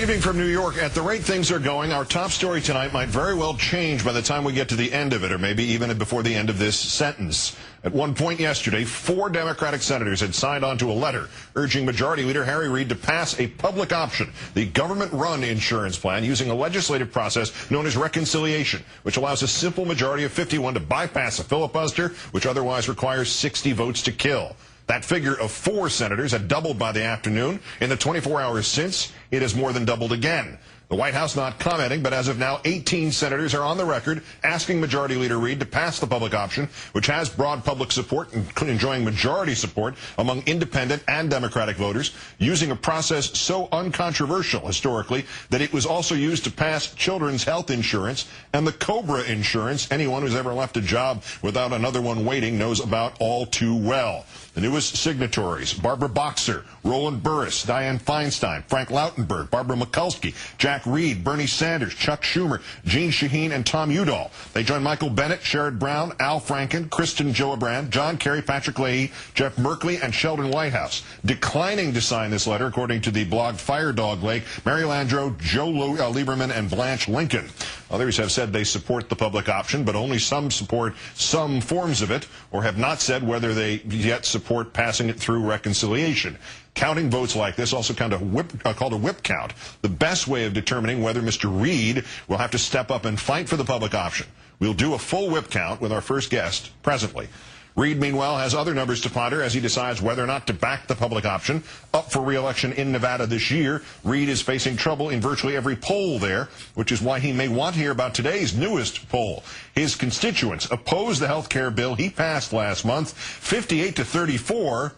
evening from New York. At the rate things are going, our top story tonight might very well change by the time we get to the end of it, or maybe even before the end of this sentence. At one point yesterday, 4 Democratic senators had signed on to a letter urging Majority Leader Harry Reid to pass a public option, the government-run insurance plan, using a legislative process known as reconciliation, which allows a simple majority of 51 to bypass a filibuster, which otherwise requires 60 votes to kill. That figure of 4 senators had doubled by the afternoon. In the 24 hours since, it has more than doubled again. The White House not commenting, but as of now, 18 senators are on the record asking Majority Leader Reid to pass the public option, which has broad public support and enjoying majority support among independent and Democratic voters, using a process so uncontroversial historically that it was also used to pass children's health insurance and the COBRA insurance anyone who's ever left a job without another one waiting knows about all too well. The newest signatories: Barbara Boxer, Roland Burris, Dianne Feinstein, Frank Lautenberg, Barbara Mikulski, Jack Reed, Bernie Sanders, Chuck Schumer, Jeanne Shaheen, and Tom Udall. They join Michael Bennet, Sherrod Brown, Al Franken, Kristen Gillibrand, John Kerry, Patrick Leahy, Jeff Merkley, and Sheldon Whitehouse. Declining to sign this letter, according to the blog Firedog Lake, Mary Landrieu, Joe Lieberman, and Blanche Lincoln. Others have said they support the public option, but only some support some forms of it, or have not said whether they yet support passing it through reconciliation. Counting votes like this, also called a whip count, the best way of determining whether Mr. Reid will have to step up and fight for the public option. We'll do a full whip count with our first guest presently. Reid, meanwhile, has other numbers to ponder as he decides whether or not to back the public option. Up for re-election in Nevada this year, Reid is facing trouble in virtually every poll there, which is why he may want to hear about today's newest poll. His constituents oppose the health care bill he passed last month, 58-34,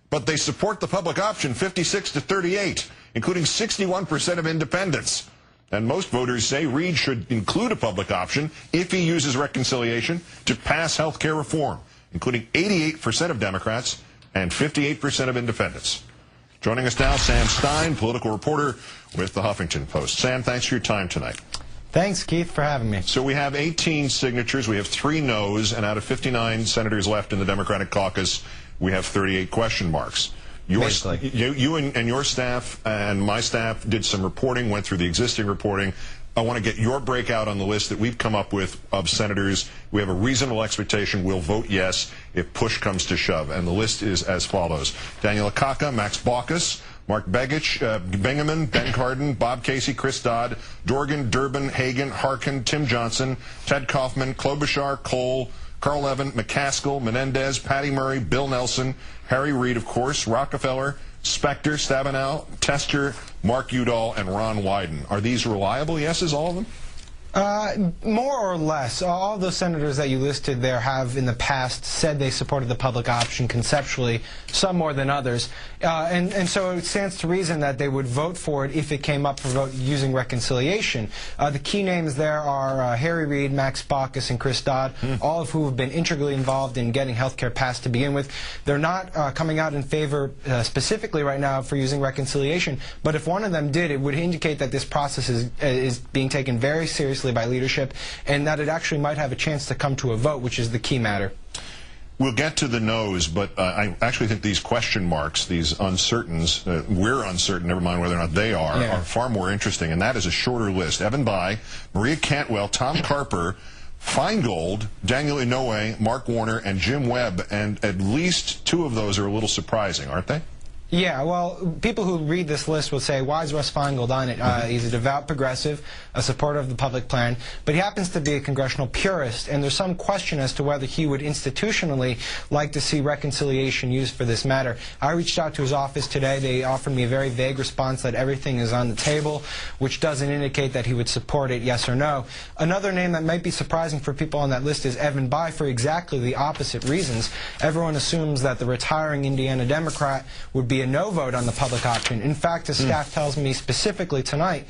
but they support the public option, 56-38, including 61% of independents. And most voters say Reid should include a public option if he uses reconciliation to pass health care reform, including 88% of Democrats and 58% of independents. Joining us now, Sam Stein, political reporter with the Huffington Post. Sam, thanks for your time tonight. Thanks, Keith, for having me. So we have 18 signatures. We have 3 no's, and out of 59 senators left in the Democratic caucus, we have 38 question marks. You and your staff and my staff did some reporting, went through the existing reporting. I want to get your breakout on the list that we've come up with of senators. We have a reasonable expectation we'll vote yes if push comes to shove. And the list is as follows: Daniel Akaka, Max Baucus, Mark Begich, Bingaman, Ben Cardin, Bob Casey, Chris Dodd, Dorgan, Durbin, Hagan, Harkin, Tim Johnson, Ted Kaufman, Klobuchar, Cole, Carl Levin, McCaskill, Menendez, Patty Murray, Bill Nelson, Harry Reid, of course, Rockefeller, Specter, Stabenow, Tester, Mark Udall, and Ron Wyden. Are these reliable yeses, all of them? More or less. All those senators that you listed there have in the past said they supported the public option conceptually, some more than others. And so it stands to reason that they would vote for it if it came up for vote using reconciliation. The key names there are Harry Reid, Max Baucus, and Chris Dodd, all of who have been integrally involved in getting health care passed to begin with. They're not coming out in favor specifically right now for using reconciliation, but if one of them did, it would indicate that this process is being taken very seriously by leadership, and that it actually might have a chance to come to a vote, which is the key matter. We'll get to the no's, but I actually think these question marks, these uncertains, we're uncertain, never mind whether or not they are far more interesting, and that is a shorter list. Evan Bayh, Maria Cantwell, Tom Carper, Feingold, Daniel Inouye, Mark Warner, and Jim Webb, and at least 2 of those are a little surprising, aren't they? Yeah, well, people who read this list will say, why is Russ Feingold on it? He's a devout progressive, a supporter of the public plan, but he happens to be a congressional purist, and there's some question as to whether he would institutionally like to see reconciliation used for this matter. I reached out to his office today. They offered me a very vague response that everything is on the table, which doesn't indicate that he would support it, yes or no. Another name that might be surprising for people on that list is Evan Bayh for exactly the opposite reasons. Everyone assumes that the retiring Indiana Democrat would be a no vote on the public option. In fact, his staff tells me specifically tonight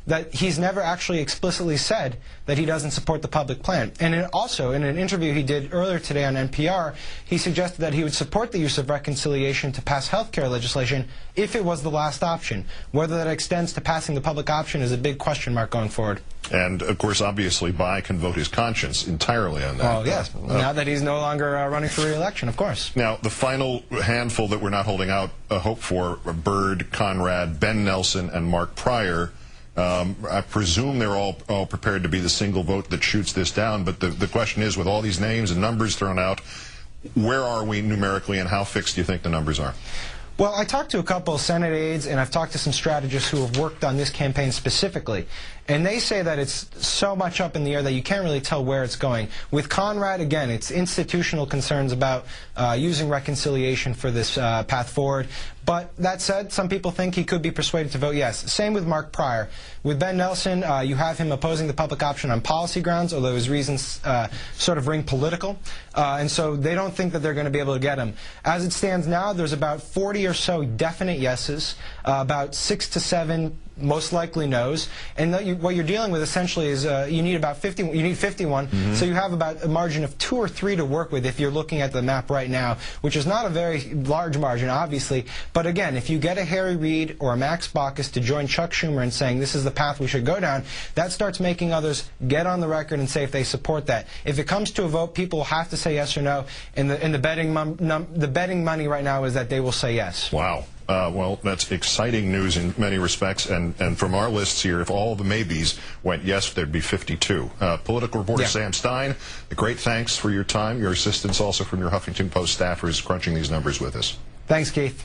that he's never actually explicitly said that he doesn't support the public plan. And also, in an interview he did earlier today on NPR, he suggested that he would support the use of reconciliation to pass health care legislation if it was the last option. Whether that extends to passing the public option is a big question mark going forward. And, of course, obviously, Bayh can vote his conscience entirely on that. Well, yes. Now that he's no longer running for re-election, of course. Now, the final handful that we're not holding out hope for, Byrd, Conrad, Ben Nelson, and Mark Pryor, I presume they're all prepared to be the single vote that shoots this down, but the question is, with all these names and numbers thrown out, where are we numerically, and how fixed do you think the numbers are? Well, I talked to a couple of Senate aides, and I've talked to some strategists who have worked on this campaign specifically, and they say that it's so much up in the air that you can't really tell where it's going. With Conrad, again, it's institutional concerns about using reconciliation for this path forward. But that said, some people think he could be persuaded to vote yes. Same with Mark Pryor. With Ben Nelson, you have him opposing the public option on policy grounds, although his reasons sort of ring political. And so they don't think that they're going to be able to get him. As it stands now, there's about 40 or so definite yeses, about 6 to 7 most likely no's, and what you're dealing with essentially is you need about 50. You need 51, so you have about a margin of 2 or 3 to work with if you're looking at the map right now, which is not a very large margin, obviously. But again, if you get a Harry Reid or a Max Baucus to join Chuck Schumer in saying this is the path we should go down, that starts making others get on the record and say if they support that. If it comes to a vote, people will have to say yes or no, and the betting money right now is that they will say yes. Wow. Well, that's exciting news in many respects, and from our lists here, if all the maybes went yes, there'd be 52. Political reporter Sam Stein, a great thanks for your time, your assistance also from your Huffington Post staffers crunching these numbers with us. Thanks, Keith.